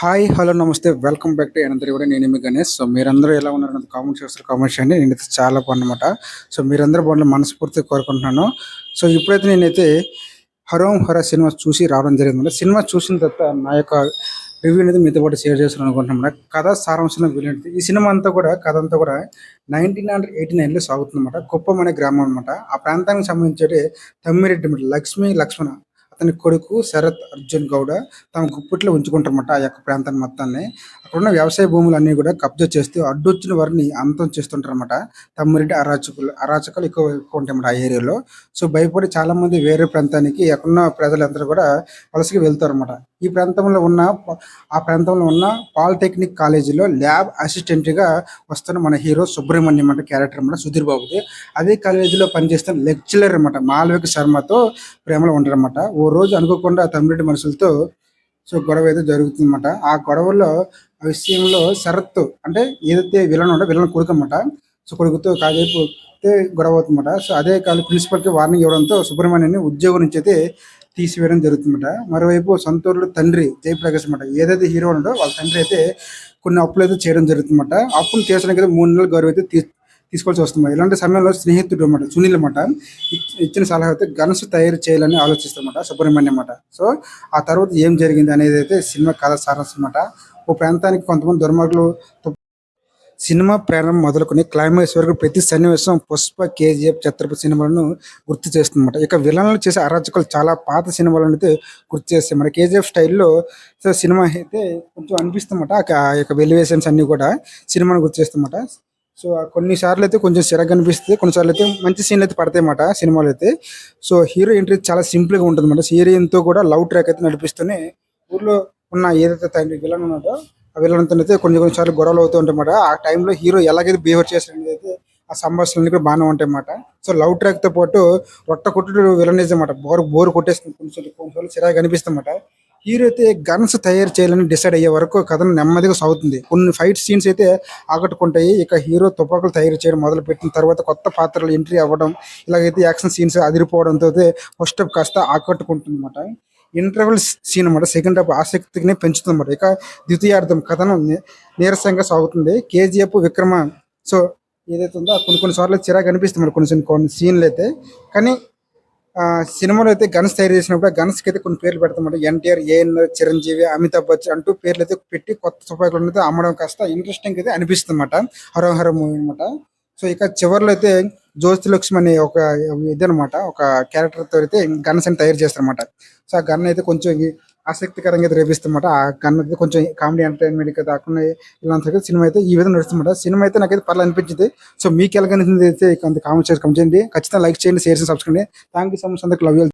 Hi hello నమస్తే welcome back to అనంతరి కూడా నేను మీ గణేష్. సో మీరందరూ ఎలా ఉన్నారు కామెంట్ చేస్తారు, కామెంట్స్ చేయండి. నేనైతే చాలా బాగున్నమాట. సో మీరందరూ బాగుండాలి మనస్ఫూర్తిగా కోరుకుంటున్నాను. సో ఇప్పుడైతే నేనైతే హరోం హర సినిమా చూసి రావడం జరిగింది. సినిమా చూసిన తర్వాత నా యొక్క రివ్యూ అనేది మీతో పాటు షేర్ చేస్తాను అనుకుంటున్నాను. కథ సారాంశంలో వెళ్ళినట్టు ఈ సినిమా అంతా కూడా కథ అంతా కూడా 1989లో సాగుతుందన్నమాట. కుప్పం అనే గ్రామం అనమాట. ఆ ప్రాంతానికి సంబంధించి తమ్మిరెడ్డి లక్ష్మణ అతని కొడుకు శరత్ అర్జున్ గౌడ తమ గుప్పిట్లో ఉంచుకుంటారన్నమాట ఆ యొక్క ప్రాంతాన్ని మొత్తాన్ని. అక్కడున్న వ్యవసాయ భూములన్నీ కూడా కబ్జా చేస్తూ అడ్డొచ్చిన వారిని అంతం చేస్తుంటారన్నమాట. తమ్మిరెడ్డి అరాచకాలు ఎక్కువ ఎక్కువ ఉంటాయన్నమాట ఆ ఏరియాలో. సో భయపడి చాలా మంది వేరే ప్రాంతానికి అక్కడున్న ప్రజలందరూ కూడా వలసకి వెళ్తారన్నమాట. ఆ ప్రాంతంలో ఉన్న పాలిటెక్నిక్ కాలేజీలో ల్యాబ్ అసిస్టెంట్గా వస్తున్న మన హీరో సుబ్రహ్మణ్యం అంటే క్యారెక్టర్ అన్నమాట, సుధీర్ బాబుది. అదే కాలేజీలో పనిచేస్తున్న లెక్చరర్ అన్నమాట మాల్విక శర్మతో ప్రేమలో ఉంటారన్నమాట. ఓ రోజు అనుకోకుండా తమ్మిరెడ్డి మనుషులతో గొడవ అయితే జరుగుతుందన్నమాట. ఆ గొడవలో ఆ విషయంలో శరత్ అంటే ఏదైతే విలన్ ఉంటే విలన్ కొడుకు అన్నమాట. సో కొడుకుతో కాసేపు అయితే గొడవ అవుతుందన్నమాట. సో అదే కాదు ప్రిన్సిపల్కి వార్నింగ్ ఇవ్వడంతో సుబ్రహ్మణ్యాన్ని ఉద్యోగం నుంచి అయితే తీసివేయడం జరుగుతుందన్నమాట. మరోవైపు సొంతూరులో తండ్రి జయప్రకాష్ అన్నమాట, ఏదైతే హీరో ఉండో వాళ్ళ తండ్రి అయితే కొన్ని అప్పులు అయితే చేయడం జరుగుతుందన్నమాట. అప్పులు తీర్చడానికి అయితే 3 నెలల గౌరవ అయితే తీసుకోవాల్సి వస్తుంది. ఇలాంటి సమయంలో స్నేహితుడు అన్నమాట సునీల్ అన్నమాట ఇచ్చిన సలహా అయితే గన్స్ తయారు చేయాలని ఆలోచిస్తారన్నమాట సుబ్రహ్మణ్యం అన్నమాట. సో ఆ తర్వాత ఏం జరిగింది అనేది అయితే సినిమా కథ సారాంశం అన్నమాట. ఓ ప్రాంతానికి కొంతమంది దుర్మార్గులు సినిమా ప్రారంభం మొదలుకొని క్లైమాక్స్ వరకు ప్రతి సన్నివేశం పుష్ప, కేజీఎఫ్, ఛత్రపతి సినిమాలను గుర్తు చేస్తుందన్నమాట. ఇక విలన్లు చేసే అరాచకాలు చాలా పాత సినిమాలను అయితే గుర్తు చేస్తాయి. మన కేజీఎఫ్ స్టైల్లో సో సినిమా అయితే కొంచెం అనిపిస్తుందన్నమాట. ఆ యొక్క వెలివేషన్స్ అన్ని కూడా సినిమాను గుర్తు చేస్తామన్నమాట. సో కొన్నిసార్లు అయితే కొంచెం సిరగా అనిపిస్తుంది, కొన్నిసార్లు అయితే మంచి సీన్లు అయితే పడతాయి అన్నమాట సినిమాలు అయితే. సో హీరో ఎంట్రీ చాలా సింపుల్గా ఉంటుంది అన్నమాట. హీరోయిన్తో కూడా లవ్ ట్రాక్ అయితే నడిపిస్తూనే ఊర్లో ఉన్న ఏదైతే తండ్రి విలన్ ఉన్నాడో ఆ విలన్తో అయితే కొన్నిసార్లు గొడవలు అవుతూ ఉంటాయన్నమాట. ఆ టైంలో హీరో ఎలాగైతే బిహేవ్ చేస్తారనేది అయితే ఆ సంభాషణలు కూడా బాగానే ఉంటాయి అన్నమాట. సో లవ్ ట్రాక్తో పాటు రొట్ట కొట్టుడు విలనేజ్ అన్నమాట. బోరు కొట్టేస్తుంది, కొన్నిసార్లు చిరాగా అనిపిస్తుందన్నమాట. హీరో అయితే గన్స్ తయారు చేయాలని డిసైడ్ అయ్యే వరకు కథను నెమ్మదిగా సాగుతుంది. కొన్ని ఫైట్ సీన్స్ అయితే ఆకట్టుకుంటాయి. ఇక హీరో తుపాకులు తయారు చేయడం మొదలు పెట్టిన తర్వాత కొత్త పాత్రలు ఎంట్రీ అవ్వడం, ఇలాగైతే యాక్షన్ సీన్స్ అదిరిపోవడంతో ఫస్ట్ హాఫ్ కాస్త ఆకట్టుకుంటుంది అనమాట. ఇంటర్వెల్ సీన్ అన్నమాట సెకండ్ హాఫ్ ఆసక్తిని పెంచుతుంది అన్నమాట. ఇక ద్వితీయార్థం కథనం నీరసంగా సాగుతుంది. కేజీఎఫ్ విక్రమ సో ఏదైతే ఉందో కొన్ని సార్లు చిరాకు అనిపిస్తుంది కొన్ని సీన్లు అయితే. కానీ సినిమాలో అయితే గన్స్ తయారు చేసినప్పుడు ఆ గన్స్ కి అయితే కొన్ని పేర్లు పెడతామాట. ఎన్టీఆర్, ఏఎన్ఆర్, చిరంజీవి, అమితాబ్ బచ్చన్ అంటూ పేర్లు అయితే పెట్టి కొత్త తుపాకులను అయితే అమ్మడం కాస్త ఇంట్రెస్టింగ్ అయితే అనిపిస్తుంది అన్నమాట. హరోహర మూవీ అనమాట. సో ఇక చివరిలో అయితే జ్యోతి లక్ష్మి అనే ఒక ఇదనమాట, ఒక క్యారెక్టర్ తో అయితే గన్స్ అని తయారు చేస్తారన్నమాట. సో ఆ గన్ అయితే కొంచెం ఆసక్తికరంగా అయితే రేపిస్తుందన్నమాట. ఆ గన్ అయితే కొంచెం కామెడీ ఎంటర్టైన్మెంట్ కాకుండా ఇలాంటి సినిమా అయితే ఈ విధంగా నడుస్తుందన్నమాట. సినిమా అయితే నాకైతే పర్లేదు అనిపించింది. సో మీకు ఎలాగనిపించింది అయితే కామెంట్ చేయండి. ఖచ్చితంగా లైక్ చేయండి, షేర్ చేసి సబ్స్క్రైబ్ చేయండి. Thank you so much. అందరికి లవ్ యూ.